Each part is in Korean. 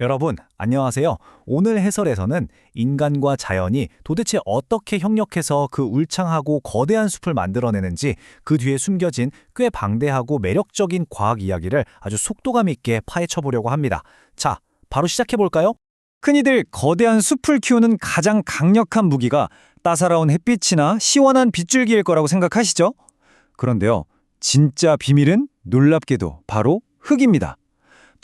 여러분, 안녕하세요. 오늘 해설에서는 인간과 자연이 도대체 어떻게 협력해서 그 울창하고 거대한 숲을 만들어내는지 그 뒤에 숨겨진 꽤 방대하고 매력적인 과학 이야기를 아주 속도감 있게 파헤쳐 보려고 합니다. 자, 바로 시작해 볼까요? 흔히들 거대한 숲을 키우는 가장 강력한 무기가 따사로운 햇빛이나 시원한 빗줄기일 거라고 생각하시죠? 그런데요, 진짜 비밀은 놀랍게도 바로 흙입니다.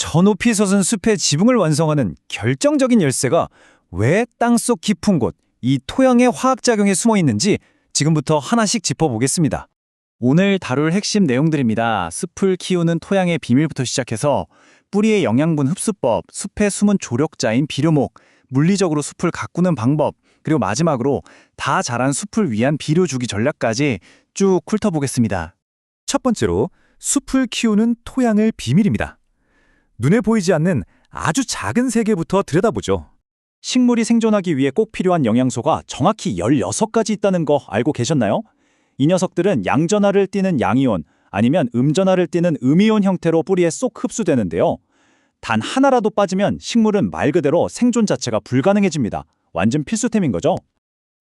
저 높이 솟은 숲의 지붕을 완성하는 결정적인 열쇠가 왜 땅속 깊은 곳, 이 토양의 화학작용에 숨어 있는지 지금부터 하나씩 짚어보겠습니다. 오늘 다룰 핵심 내용들입니다. 숲을 키우는 토양의 비밀부터 시작해서 뿌리의 영양분 흡수법, 숲의 숨은 조력자인 비료목, 물리적으로 숲을 가꾸는 방법, 그리고 마지막으로 다 자란 숲을 위한 비료 주기 전략까지 쭉 훑어보겠습니다. 첫 번째로 숲을 키우는 토양의 비밀입니다. 눈에 보이지 않는 아주 작은 세계부터 들여다보죠. 식물이 생존하기 위해 꼭 필요한 영양소가 정확히 16가지 있다는 거 알고 계셨나요? 이 녀석들은 양전하를 띠는 양이온 아니면 음전하를 띠는 음이온 형태로 뿌리에 쏙 흡수되는데요. 단 하나라도 빠지면 식물은 말 그대로 생존 자체가 불가능해집니다. 완전 필수템인 거죠.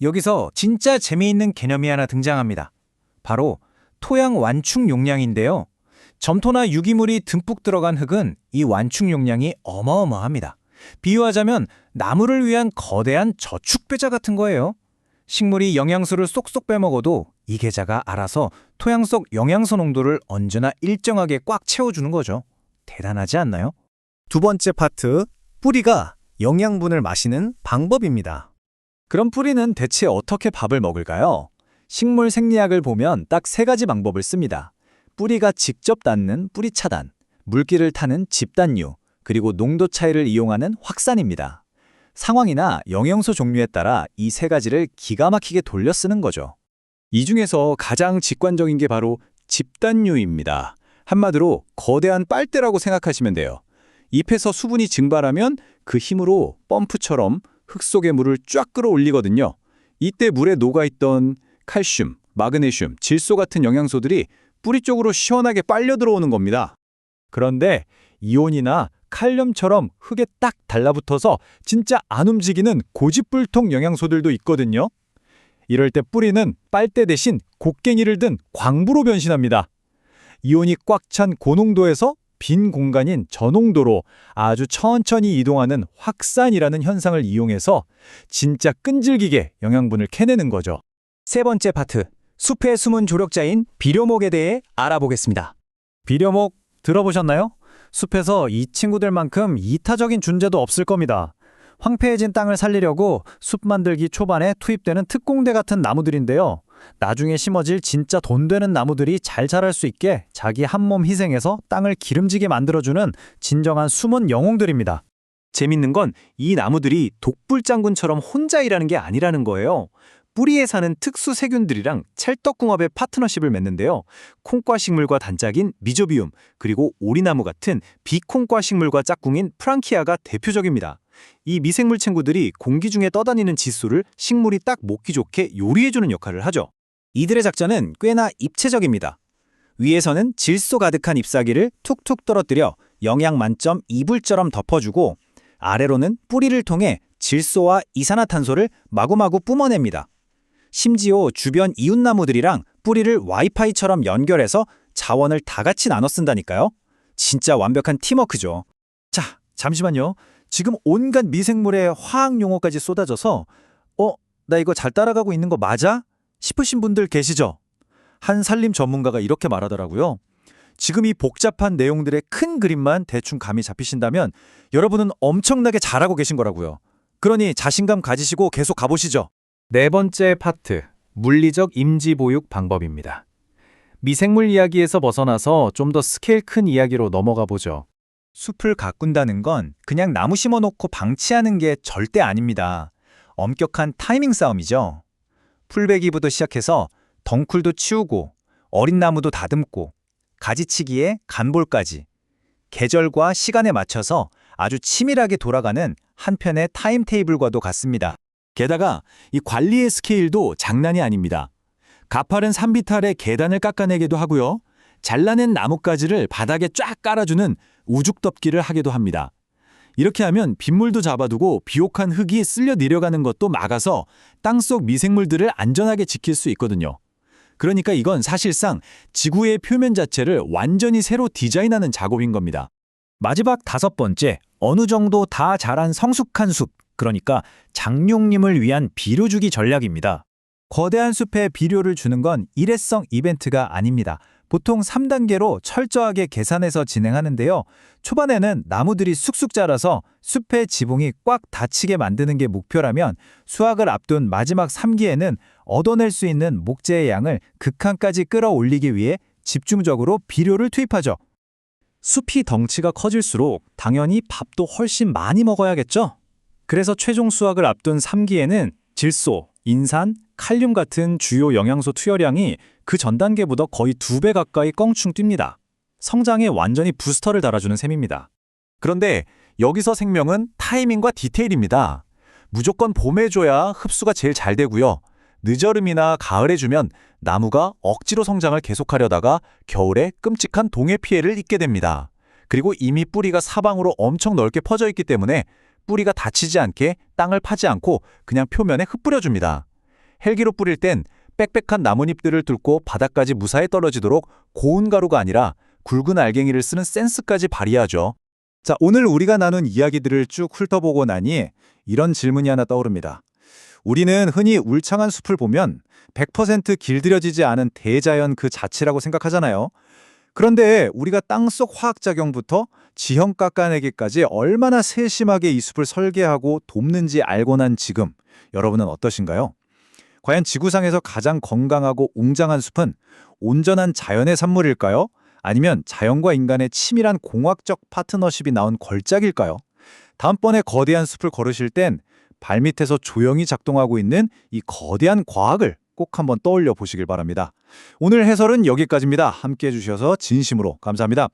여기서 진짜 재미있는 개념이 하나 등장합니다. 바로 토양 완충 용량인데요. 점토나 유기물이 듬뿍 들어간 흙은 이 완충 용량이 어마어마합니다. 비유하자면 나무를 위한 거대한 저축배자 같은 거예요. 식물이 영양소를 쏙쏙 빼먹어도 이 계자가 알아서 토양 속 영양소 농도를 언제나 일정하게 꽉 채워주는 거죠. 대단하지 않나요? 두 번째 파트, 뿌리가 영양분을 마시는 방법입니다. 그럼 뿌리는 대체 어떻게 밥을 먹을까요? 식물 생리학을 보면 딱 3가지 방법을 씁니다. 뿌리가 직접 닿는 뿌리 차단, 물기를 타는 집단류, 그리고 농도 차이를 이용하는 확산입니다. 상황이나 영양소 종류에 따라 이 3가지를 기가 막히게 돌려 쓰는 거죠. 이 중에서 가장 직관적인 게 바로 집단류입니다. 한마디로 거대한 빨대라고 생각하시면 돼요. 잎에서 수분이 증발하면 그 힘으로 펌프처럼 흙 속의 물을 쫙 끌어올리거든요. 이때 물에 녹아있던 칼슘, 마그네슘, 질소 같은 영양소들이 뿌리 쪽으로 시원하게 빨려 들어오는 겁니다. 그런데 이온이나 칼륨처럼 흙에 딱 달라붙어서 진짜 안 움직이는 고집불통 영양소들도 있거든요. 이럴 때 뿌리는 빨대 대신 곡괭이를 든 광부로 변신합니다. 이온이 꽉 찬 고농도에서 빈 공간인 저농도로 아주 천천히 이동하는 확산이라는 현상을 이용해서 진짜 끈질기게 영양분을 캐내는 거죠. 세 번째 파트. 숲의 숨은 조력자인 비료목에 대해 알아보겠습니다. 비료목 들어보셨나요? 숲에서 이 친구들만큼 이타적인 존재도 없을 겁니다. 황폐해진 땅을 살리려고 숲 만들기 초반에 투입되는 특공대 같은 나무들인데요. 나중에 심어질 진짜 돈 되는 나무들이 잘 자랄 수 있게 자기 한 몸 희생해서 땅을 기름지게 만들어주는 진정한 숨은 영웅들입니다. 재밌는 건 이 나무들이 독불장군처럼 혼자 일하는 게 아니라는 거예요. 뿌리에 사는 특수 세균들이랑 찰떡궁합의 파트너십을 맺는데요. 콩과 식물과 단짝인 미조비움, 그리고 오리나무 같은 비콩과 식물과 짝꿍인 프랑키아가 대표적입니다. 이 미생물 친구들이 공기 중에 떠다니는 칫솔을 식물이 딱 먹기 좋게 요리해주는 역할을 하죠. 이들의 작전은 꽤나 입체적입니다. 위에서는 질소 가득한 잎사귀를 툭툭 떨어뜨려 영양 만점 이불처럼 덮어주고, 아래로는 뿌리를 통해 질소와 이산화탄소를 마구마구 뿜어냅니다. 심지어 주변 이웃나무들이랑 뿌리를 와이파이처럼 연결해서 자원을 다 같이 나눠 쓴다니까요. 진짜 완벽한 팀워크죠. 자, 잠시만요. 지금 온갖 미생물의 화학 용어까지 쏟아져서 나 이거 잘 따라가고 있는 거 맞아? 싶으신 분들 계시죠? 한 산림 전문가가 이렇게 말하더라고요. 지금 이 복잡한 내용들의 큰 그림만 대충 감이 잡히신다면 여러분은 엄청나게 잘하고 계신 거라고요. 그러니 자신감 가지시고 계속 가보시죠. 네 번째 파트, 물리적 임지 보육 방법입니다. 미생물 이야기에서 벗어나서 좀 더 스케일 큰 이야기로 넘어가 보죠. 숲을 가꾼다는 건 그냥 나무 심어놓고 방치하는 게 절대 아닙니다. 엄격한 타이밍 싸움이죠. 풀베기부터 시작해서 덩쿨도 치우고 어린 나무도 다듬고 가지치기에 간볼까지 계절과 시간에 맞춰서 아주 치밀하게 돌아가는 한편의 타임테이블과도 같습니다. 게다가 이 관리의 스케일도 장난이 아닙니다. 가파른 산비탈에 계단을 깎아내기도 하고요. 잘라낸 나뭇가지를 바닥에 쫙 깔아주는 우죽덮기를 하기도 합니다. 이렇게 하면 빗물도 잡아두고 비옥한 흙이 쓸려 내려가는 것도 막아서 땅속 미생물들을 안전하게 지킬 수 있거든요. 그러니까 이건 사실상 지구의 표면 자체를 완전히 새로 디자인하는 작업인 겁니다. 마지막 5번째, 어느 정도 다 자란 성숙한 숲, 그러니까 장룡림을 위한 비료 주기 전략입니다. 거대한 숲에 비료를 주는 건 일회성 이벤트가 아닙니다. 보통 3단계로 철저하게 계산해서 진행하는데요. 초반에는 나무들이 쑥쑥 자라서 숲의 지붕이 꽉 닫히게 만드는 게 목표라면 수확을 앞둔 마지막 3기에는 얻어낼 수 있는 목재의 양을 극한까지 끌어올리기 위해 집중적으로 비료를 투입하죠. 숲이 덩치가 커질수록 당연히 밥도 훨씬 많이 먹어야겠죠? 그래서 최종 수확을 앞둔 3기에는 질소, 인산, 칼륨 같은 주요 영양소 투여량이 그 전 단계보다 거의 2배 가까이 껑충 뜁니다. 성장에 완전히 부스터를 달아주는 셈입니다. 그런데 여기서 생명은 타이밍과 디테일입니다. 무조건 봄에 줘야 흡수가 제일 잘 되고요. 늦여름이나 가을에 주면 나무가 억지로 성장을 계속하려다가 겨울에 끔찍한 동해 피해를 입게 됩니다. 그리고 이미 뿌리가 사방으로 엄청 넓게 퍼져 있기 때문에 뿌리가 다치지 않게 땅을 파지 않고 그냥 표면에 흩뿌려줍니다. 헬기로 뿌릴 땐 빽빽한 나뭇잎들을 뚫고 바닥까지 무사히 떨어지도록 고운 가루가 아니라 굵은 알갱이를 쓰는 센스까지 발휘하죠. 자, 오늘 우리가 나눈 이야기들을 쭉 훑어보고 나니 이런 질문이 하나 떠오릅니다. 우리는 흔히 울창한 숲을 보면 100% 길들여지지 않은 대자연 그 자체라고 생각하잖아요. 그런데 우리가 땅속 화학작용부터 지형 깎아내기까지 얼마나 세심하게 이 숲을 설계하고 돕는지 알고 난 지금, 여러분은 어떠신가요? 과연 지구상에서 가장 건강하고 웅장한 숲은 온전한 자연의 산물일까요? 아니면 자연과 인간의 치밀한 공학적 파트너십이 나온 걸작일까요? 다음번에 거대한 숲을 걸으실 땐 발밑에서 조용히 작동하고 있는 이 거대한 과학을 꼭 한번 떠올려 보시길 바랍니다. 오늘 해설은 여기까지입니다. 함께해 주셔서 진심으로 감사합니다.